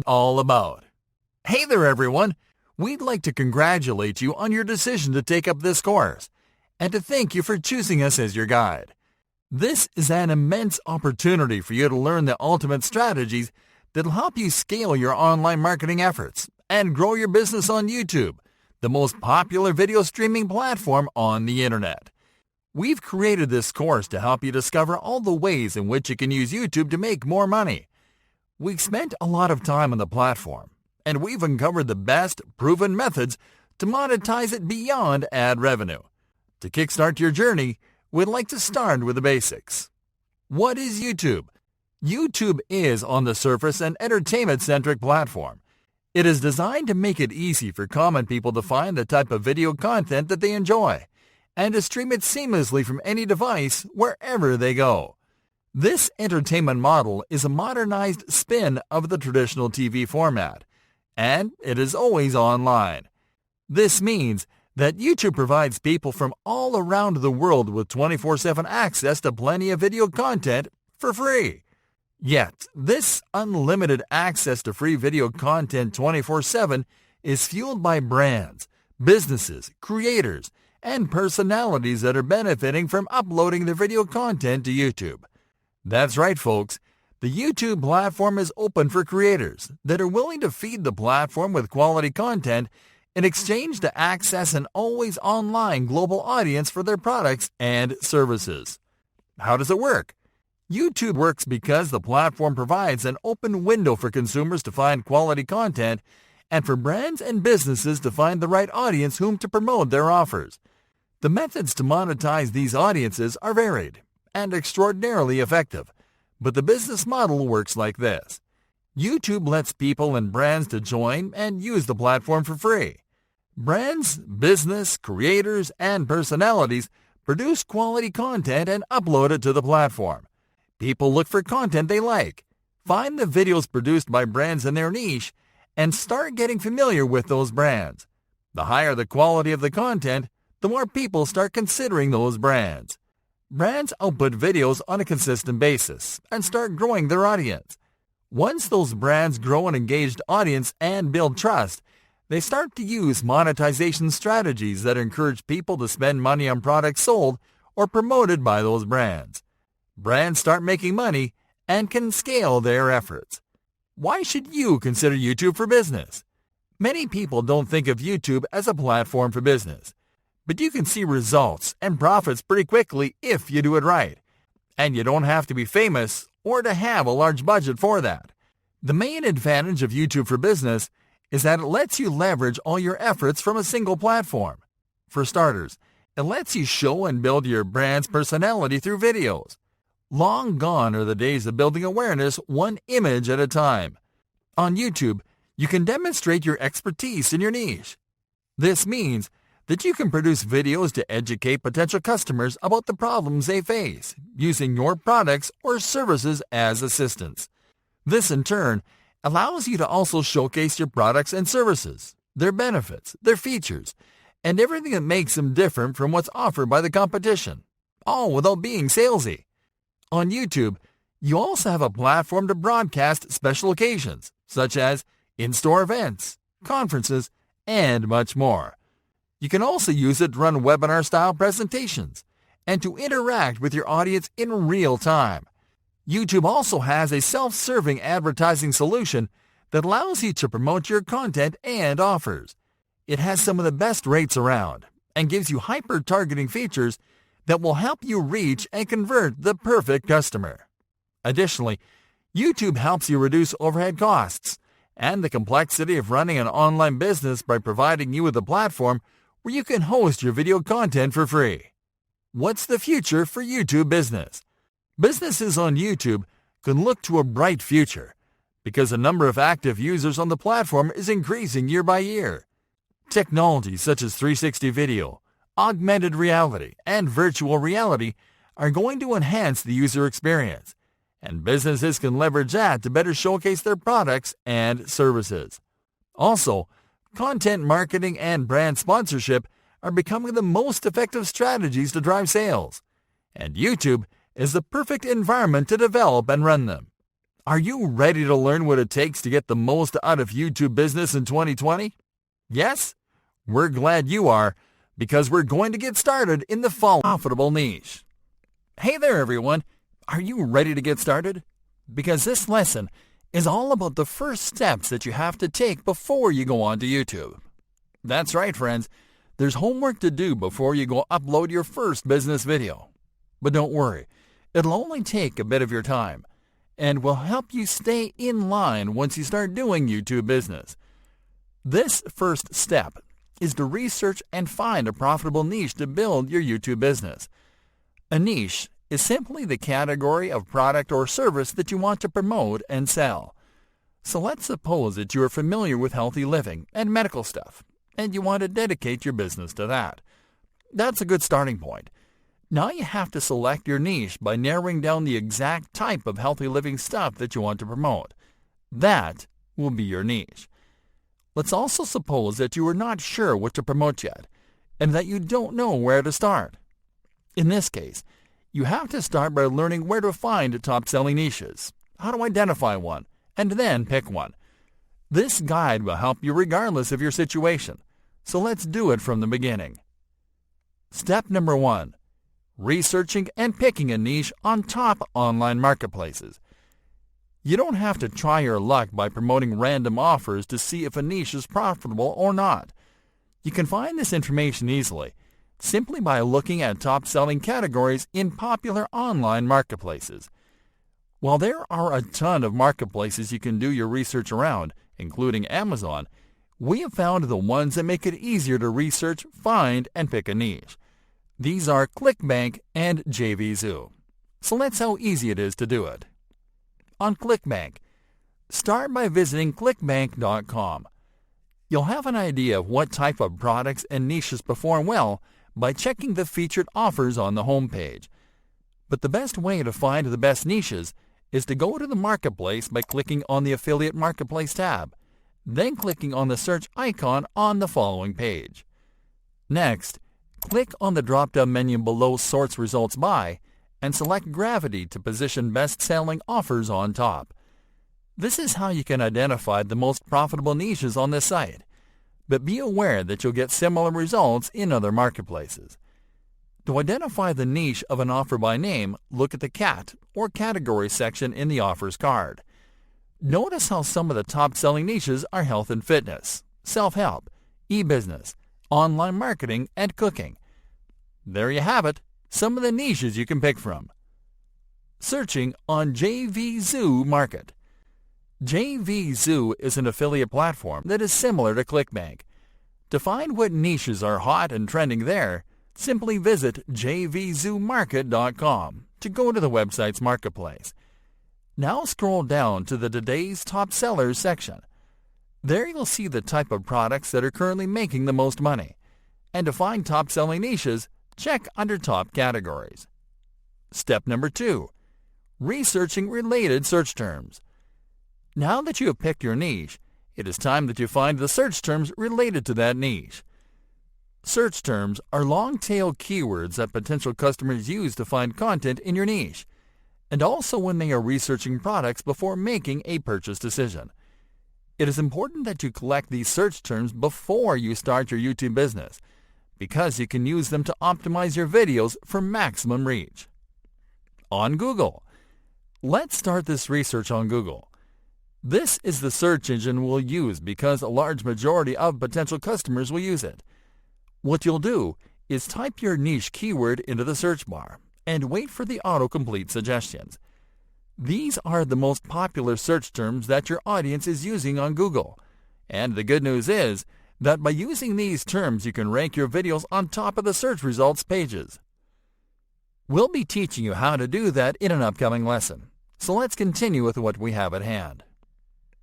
all about. Hey there, everyone. We'd like to congratulate you on your decision to take up this course and to thank you for choosing us as your guide. This is an immense opportunity for you to learn the ultimate strategies that'll help you scale your online marketing efforts and grow your business on YouTube, the most popular video streaming platform on the internet. We've created this course to help you discover all the ways in which you can use YouTube to make more money. We've spent a lot of time on the platform, and we've uncovered the best proven methods to monetize it beyond ad revenue. To kickstart your journey, we'd like to start with the basics. What is YouTube? YouTube is, on the surface, an entertainment-centric platform. It is designed to make it easy for common people to find the type of video content that they enjoy and to stream it seamlessly from any device wherever they go. This entertainment model is a modernized spin of the traditional TV format, and it is always online. This means that YouTube provides people from all around the world with 24/7 access to plenty of video content for free. Yet, this unlimited access to free video content 24/7 is fueled by brands, businesses, creators, and personalities that are benefiting from uploading their video content to YouTube. That's right, folks. The YouTube platform is open for creators that are willing to feed the platform with quality content in exchange to access an always online global audience for their products and services. How does it work? YouTube works because the platform provides an open window for consumers to find quality content and for brands and businesses to find the right audience whom to promote their offers. The methods to monetize these audiences are varied and extraordinarily effective, but the business model works like this. YouTube lets people and brands to join and use the platform for free. Brands, business, creators, and personalities produce quality content and upload it to the platform. People look for content they like, find the videos produced by brands in their niche, and start getting familiar with those brands. The higher the quality of the content, the more people start considering those brands. Brands output videos on a consistent basis and start growing their audience. Once those brands grow an engaged audience and build trust, they start to use monetization strategies that encourage people to spend money on products sold or promoted by those brands. Brands start making money and can scale their efforts. Why should you consider YouTube for business? Many people don't think of YouTube as a platform for business, but you can see results and profits pretty quickly if you do it right. And you don't have to be famous or to have a large budget for that. The main advantage of YouTube for business is that it lets you leverage all your efforts from a single platform. For starters, it lets you show and build your brand's personality through videos. Long gone are the days of building awareness one image at a time. On YouTube, you can demonstrate your expertise in your niche. This means that you can produce videos to educate potential customers about the problems they face, using your products or services as assistants. This, in turn, allows you to also showcase your products and services, their benefits, their features, and everything that makes them different from what's offered by the competition, all without being salesy. On YouTube, you also have a platform to broadcast special occasions, such as in-store events, conferences, and much more. You can also use it to run webinar-style presentations and to interact with your audience in real time. YouTube also has a self-serving advertising solution that allows you to promote your content and offers. It has some of the best rates around and gives you hyper-targeting features that will help you reach and convert the perfect customer. Additionally, YouTube helps you reduce overhead costs and the complexity of running an online business by providing you with a platform where you can host your video content for free. What's the future for YouTube business? Businesses on YouTube can look to a bright future because the number of active users on the platform is increasing year by year. Technologies such as 360 video, augmented reality, and virtual reality are going to enhance the user experience, and businesses can leverage that to better showcase their products and services. Also, content marketing and brand sponsorship are becoming the most effective strategies to drive sales, and YouTube is the perfect environment to develop and run them. Are you ready to learn what it takes to get the most out of YouTube business in 2020? Yes? We're glad you are, because we're going to get started in the following profitable niche. Hey there everyone, are you ready to get started? Because this lesson is all about the first steps that you have to take before you go onto YouTube. That's right friends, there's homework to do before you go upload your first business video. But don't worry, it'll only take a bit of your time and will help you stay in line once you start doing YouTube business. This first step is to research and find a profitable niche to build your YouTube business. A niche is simply the category of product or service that you want to promote and sell. So let's suppose that you are familiar with healthy living and medical stuff, and you want to dedicate your business to that. That's a good starting point. Now you have to select your niche by narrowing down the exact type of healthy living stuff that you want to promote. That will be your niche. Let's also suppose that you are not sure what to promote yet, and that you don't know where to start. In this case, you have to start by learning where to find top-selling niches, how to identify one, and then pick one. This guide will help you regardless of your situation, so let's do it from the beginning. Step number 1. Researching and picking a niche on top online marketplaces. You don't have to try your luck by promoting random offers to see if a niche is profitable or not. You can find this information easily, simply by looking at top-selling categories in popular online marketplaces. While there are a ton of marketplaces you can do your research around, including Amazon, we have found the ones that make it easier to research, find, and pick a niche. These are ClickBank and JVZoo. So let's see how easy it is to do it. On ClickBank, start by visiting clickbank.com. You'll have an idea of what type of products and niches perform well by checking the featured offers on the home page. But the best way to find the best niches is to go to the marketplace by clicking on the Affiliate Marketplace tab, then clicking on the search icon on the following page. Next, click on the drop-down menu below Sorts Results By and select Gravity to position best-selling offers on top. This is how you can identify the most profitable niches on this site, but be aware that you'll get similar results in other marketplaces. To identify the niche of an offer by name, look at the cat or category section in the offers card. Notice how some of the top-selling niches are health and fitness, self-help, e-business, online marketing, and cooking. There you have it, some of the niches you can pick from. Searching on JVZoo Market. JVZoo is an affiliate platform that is similar to ClickBank. To find what niches are hot and trending there, simply visit JVZooMarket.com to go to the website's marketplace. Now scroll down to the Today's Top Sellers section. There you'll see the type of products that are currently making the most money. And to find top-selling niches, check under Top Categories. Step number 2. Researching related search terms. Now that you have picked your niche, it is time that you find the search terms related to that niche. Search terms are long-tail keywords that potential customers use to find content in your niche, and also when they are researching products before making a purchase decision. It is important that you collect these search terms before you start your YouTube business, because you can use them to optimize your videos for maximum reach. On Google. Let's start this research on Google. This is the search engine we'll use because a large majority of potential customers will use it. What you'll do is type your niche keyword into the search bar and wait for the autocomplete suggestions. These are the most popular search terms that your audience is using on Google. And the good news is that by using these terms you can rank your videos on top of the search results pages. We'll be teaching you how to do that in an upcoming lesson. So let's continue with what we have at hand.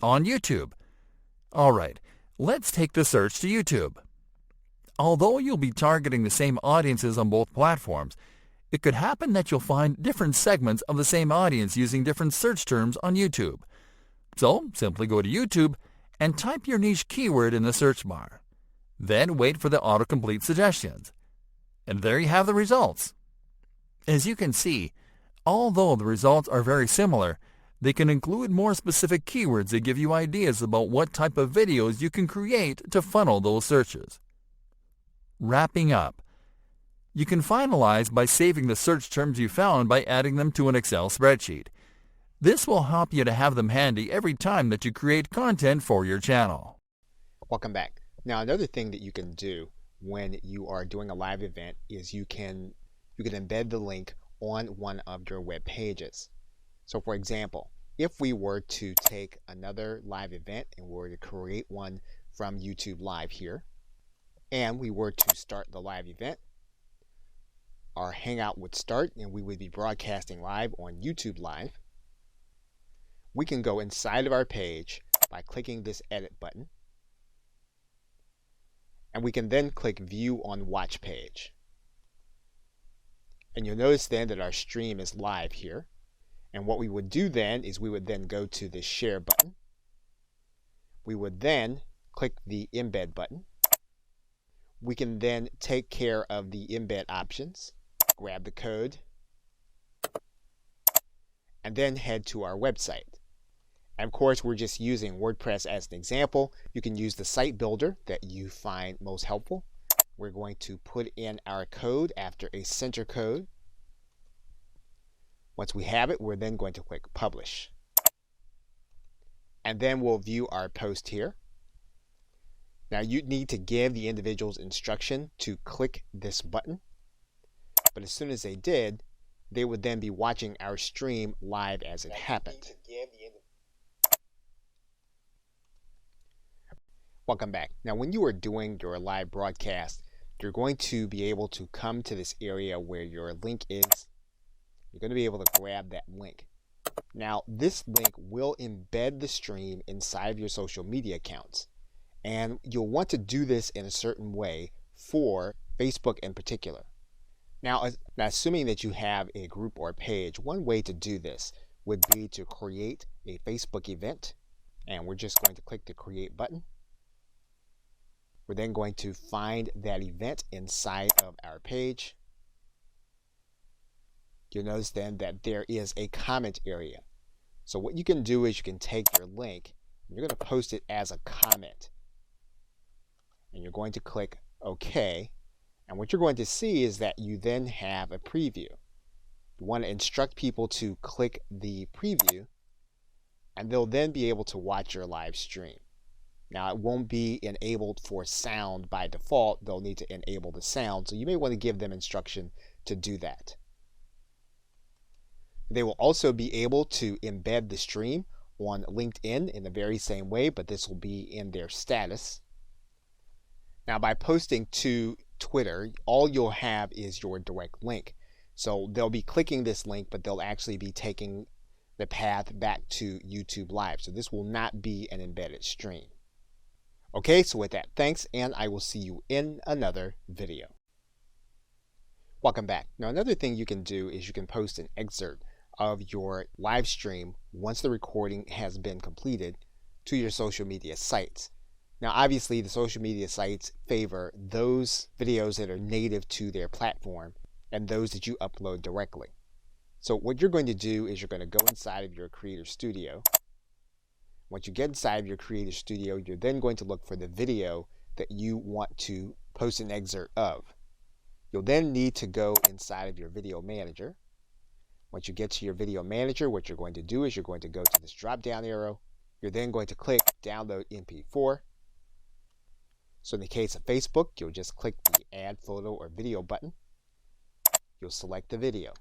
On YouTube. Alright, let's take the search to YouTube. Although you'll be targeting the same audiences on both platforms, it could happen that you'll find different segments of the same audience using different search terms on YouTube. So simply go to YouTube and type your niche keyword in the search bar. Then wait for the autocomplete suggestions. And there you have the results. As you can see, although the results are very similar, They can include more specific keywords that give you ideas about what type of videos you can create to funnel those searches. Wrapping up. You can finalize by saving the search terms you found by adding them to an Excel spreadsheet. This will help you to have them handy every time that you create content for your channel. Welcome back. Now, another thing that you can do when you are doing a live event is you can embed the link on one of your web pages. So for example, if we were to take another live event and we were to create one from YouTube Live here, and we were to start the live event, our Hangout would start and we would be broadcasting live on YouTube Live. We can go inside of our page by clicking this edit button, and we can then click view on watch page. And you'll notice then that our stream is live here. And what we would do then is we would then go to the share button. We would then click the embed button. We can then take care of the embed options, grab the code, and then head to our website. And of course, we're just using WordPress as an example. You can use the site builder that you find most helpful. We're going to put in our code after a center code. Once we have it, we're then going to click Publish. And then we'll view our post here. Now you need to give the individuals instruction to click this button. But as soon as they did, they would then be watching our stream live as it happened. Welcome back. Now when you are doing your live broadcast, you're going to be able to come to this area where your link is. You're going to be able to grab that link. Now this link will embed the stream inside of your social media accounts. And you'll want to do this in a certain way for Facebook in particular. Now assuming that you have a group or page, one way to do this would be to create a Facebook event. And we're just going to click the create button. We're then going to find that event inside of our page. You'll notice then that there is a comment area. So what you can do is you can take your link and you're going to post it as a comment. And you're going to click OK. And what you're going to see is that you then have a preview. You want to instruct people to click the preview, and they'll then be able to watch your live stream. Now it won't be enabled for sound by default. They'll need to enable the sound. So you may want to give them instruction to do that. They will also be able to embed the stream on LinkedIn in the very same way, but this will be in their status. Now by posting to Twitter, all you'll have is your direct link. So they'll be clicking this link, but they'll actually be taking the path back to YouTube Live. So this will not be an embedded stream. Okay, so with that, thanks, and I will see you in another video. Welcome back. Now another thing you can do is you can post an excerpt of your live stream once the recording has been completed to your social media sites. Now obviously the social media sites favor those videos that are native to their platform and those that you upload directly. So what you're going to do is you're going to go inside of your Creator Studio. Once you get inside of your Creator Studio, you're then going to look for the video that you want to post an excerpt of. You'll then need to go inside of your Video Manager. Once you get to your Video Manager, what you're going to do is you're going to go to this drop-down arrow. You're then going to click Download MP4. So in the case of Facebook, you'll just click the Add Photo or Video button. You'll select the video.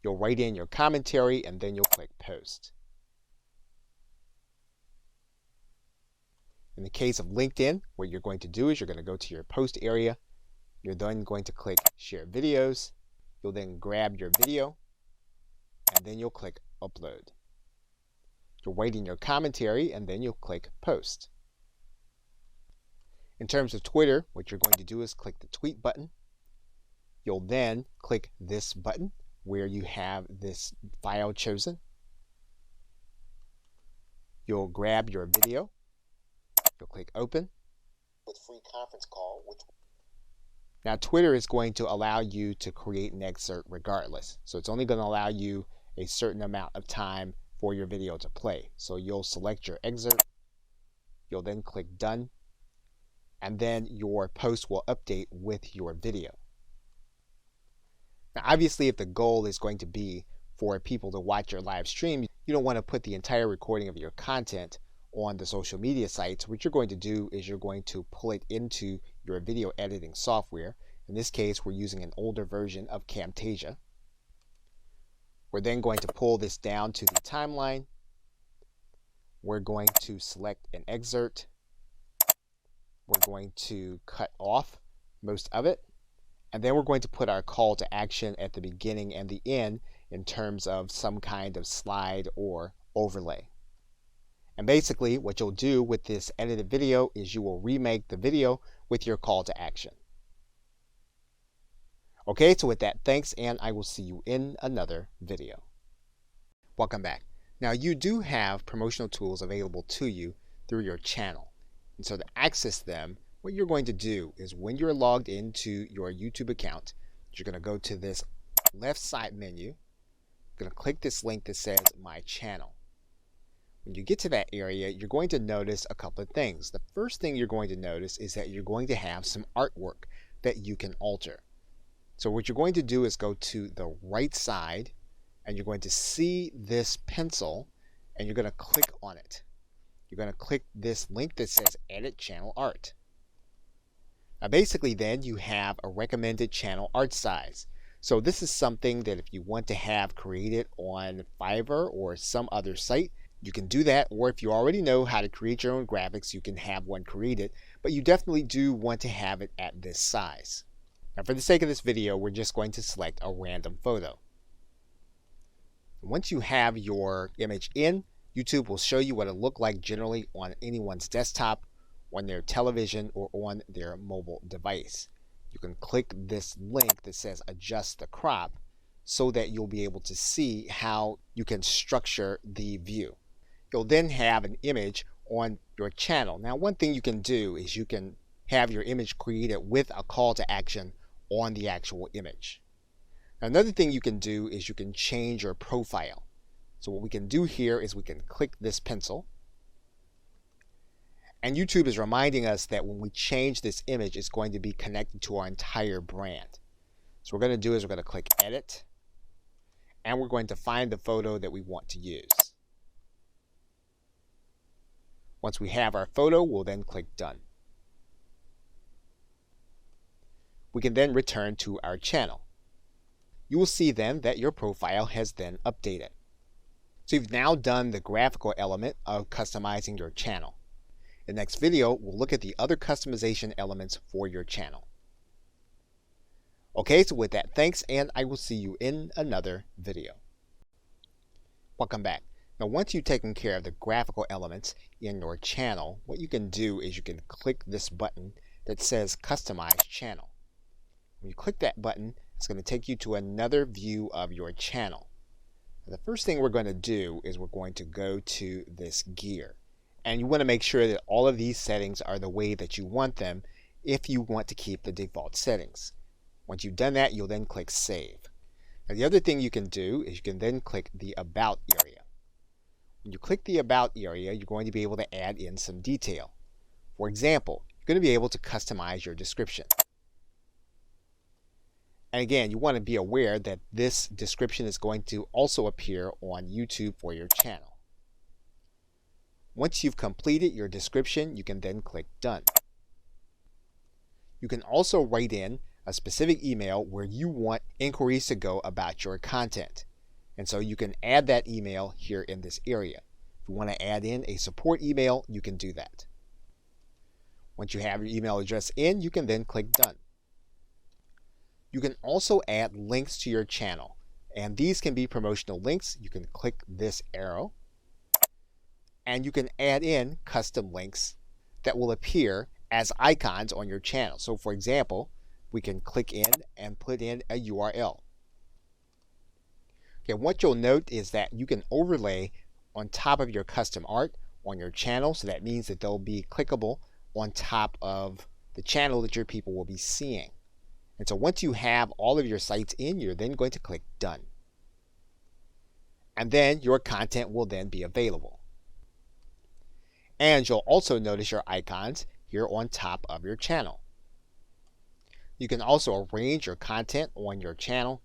You'll write in your commentary and then you'll click Post. In the case of LinkedIn, what you're going to do is you're going to go to your post area. You're then going to click Share Videos. You'll then grab your video and then you'll click Upload. You'll write in your commentary and then you'll click Post. In terms of Twitter, what you're going to do is click the Tweet button. You'll then click this button where you have this file chosen. You'll grab your video. You'll click Open with free conference call. Now Twitter is going to allow you to create an excerpt regardless. So it's only going to allow you a certain amount of time for your video to play. So you'll select your excerpt, you'll then click done, and then your post will update with your video. Now, obviously, if the goal is going to be for people to watch your live stream, you don't want to put the entire recording of your content on the social media sites. What you're going to do is you're going to pull it into your video editing software. In this case, we're using an older version of Camtasia. We're then going to pull this down to the timeline. We're going to select an excerpt. We're going to cut off most of it. And then we're going to put our call to action at the beginning and the end in terms of some kind of slide or overlay. And basically what you'll do with this edited video is you will remake the video with your call to action. Okay, so with that, thanks, and I will see you in another video. Welcome back. Now, you do have promotional tools available to you through your channel. And so to access them, what you're going to do is when you're logged into your YouTube account, you're going to go to this left side menu. You're going to click this link that says My Channel. When you get to that area, you're going to notice a couple of things. The first thing you're going to notice is that you're going to have some artwork that you can alter. So what you're going to do is go to the right side, and you're going to see this pencil, and you're going to click on it. You're going to click this link that says Edit Channel Art. Now basically then you have a recommended channel art size. So this is something that if you want to have created on Fiverr or some other site, you can do that. Or if you already know how to create your own graphics, you can have one created. But you definitely do want to have it at this size. Now for the sake of this video, we're just going to select a random photo. Once you have your image in, YouTube will show you what it'll look like generally on anyone's desktop, on their television, or on their mobile device. You can click this link that says Adjust the Crop so that you'll be able to see how you can structure the view. You'll then have an image on your channel. Now, one thing you can do is you can have your image created with a call to action on the actual image. Now, another thing you can do is you can change your profile. So what we can do here is we can click this pencil. And YouTube is reminding us that when we change this image, it's going to be connected to our entire brand. So what we're going to do is we're going to click Edit, and we're going to find the photo that we want to use. Once we have our photo, we'll then click Done. We can then return to our channel. You will see then that your profile has then updated. So you've now done the graphical element of customizing your channel. In the next video, we'll look at the other customization elements for your channel. Okay, so with that, thanks, and I will see you in another video. Welcome back. Now, once you've taken care of the graphical elements in your channel, what you can do is you can click this button that says Customize Channel. When you click that button, it's going to take you to another view of your channel. Now, the first thing we're going to do is we're going to go to this gear. And you want to make sure that all of these settings are the way that you want them if you want to keep the default settings. Once you've done that, you'll then click Save. Now, the other thing you can do is you can then click the About area. When you click the About area, you're going to be able to add in some detail. For example, you're going to be able to customize your description. And again, you want to be aware that this description is going to also appear on YouTube for your channel. Once you've completed your description, you can then click Done. You can also write in a specific email where you want inquiries to go about your content. And so you can add that email here in this area. If you want to add in a support email, you can do that. Once you have your email address in, you can then click Done. You can also add links to your channel, and these can be promotional links. You can click this arrow, and you can add in custom links that will appear as icons on your channel. So for example, we can click in and put in a URL. Okay, what you'll note is that you can overlay on top of your custom art on your channel, so that means that they'll be clickable on top of the channel that your people will be seeing. And so once you have all of your sites in, you're then going to click Done. and then your content will then be available. And you'll also notice your icons here on top of your channel. You can also arrange your content on your channel.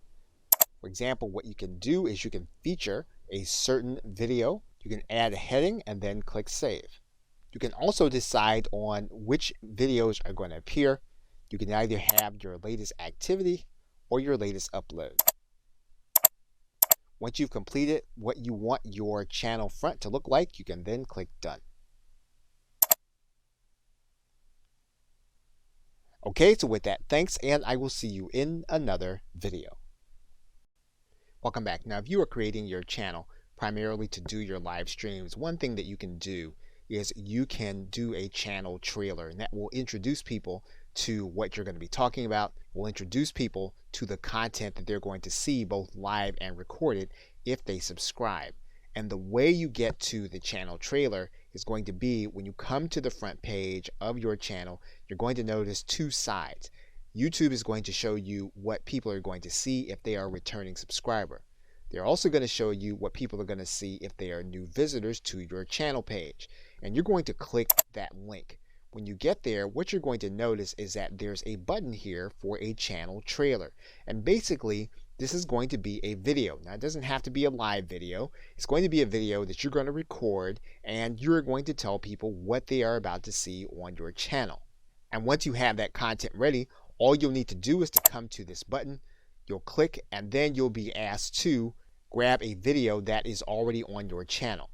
For example, what you can do is you can feature a certain video. You can add a heading and then click Save. You can also decide on which videos are going to appear. You can either have your latest activity or your latest upload. Once you've completed what you want your channel front to look like, you can then click Done. Okay, so with that, thanks, and I will see you in another video. Welcome back. Now, if you are creating your channel primarily to do your live streams, one thing that you can do is you can do a channel trailer, and that will introduce people to what you're going to be talking about, will introduce people to the content that they're going to see both live and recorded if they subscribe. And the way you get to the channel trailer is going to be when you come to the front page of your channel, you're going to notice two sides. YouTube is going to show you what people are going to see if they are a returning subscriber. They're also going to show you what people are going to see if they are new visitors to your channel page. And you're going to click that link. When you get there, what you're going to notice is that there's a button here for a channel trailer. And basically, this is going to be a video. Now, it doesn't have to be a live video. It's going to be a video that you're going to record, and you're going to tell people what they are about to see on your channel. And once you have that content ready, all you'll need to do is to come to this button. You'll click, and then you'll be asked to grab a video that is already on your channel.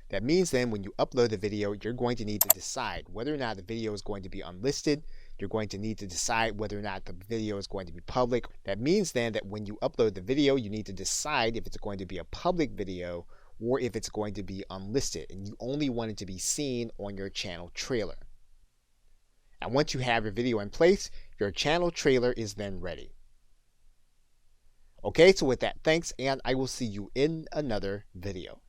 That means then when you upload the video, you're going to need to decide whether or not the video is going to be unlisted. You're going to need to decide whether or not the video is going to be public. That means then that when you upload the video, you need to decide if it's going to be a public video or if it's going to be unlisted, and you only want it to be seen on your channel trailer. And once you have your video in place, your channel trailer is then ready. Okay, so with that, thanks, and I will see you in another video.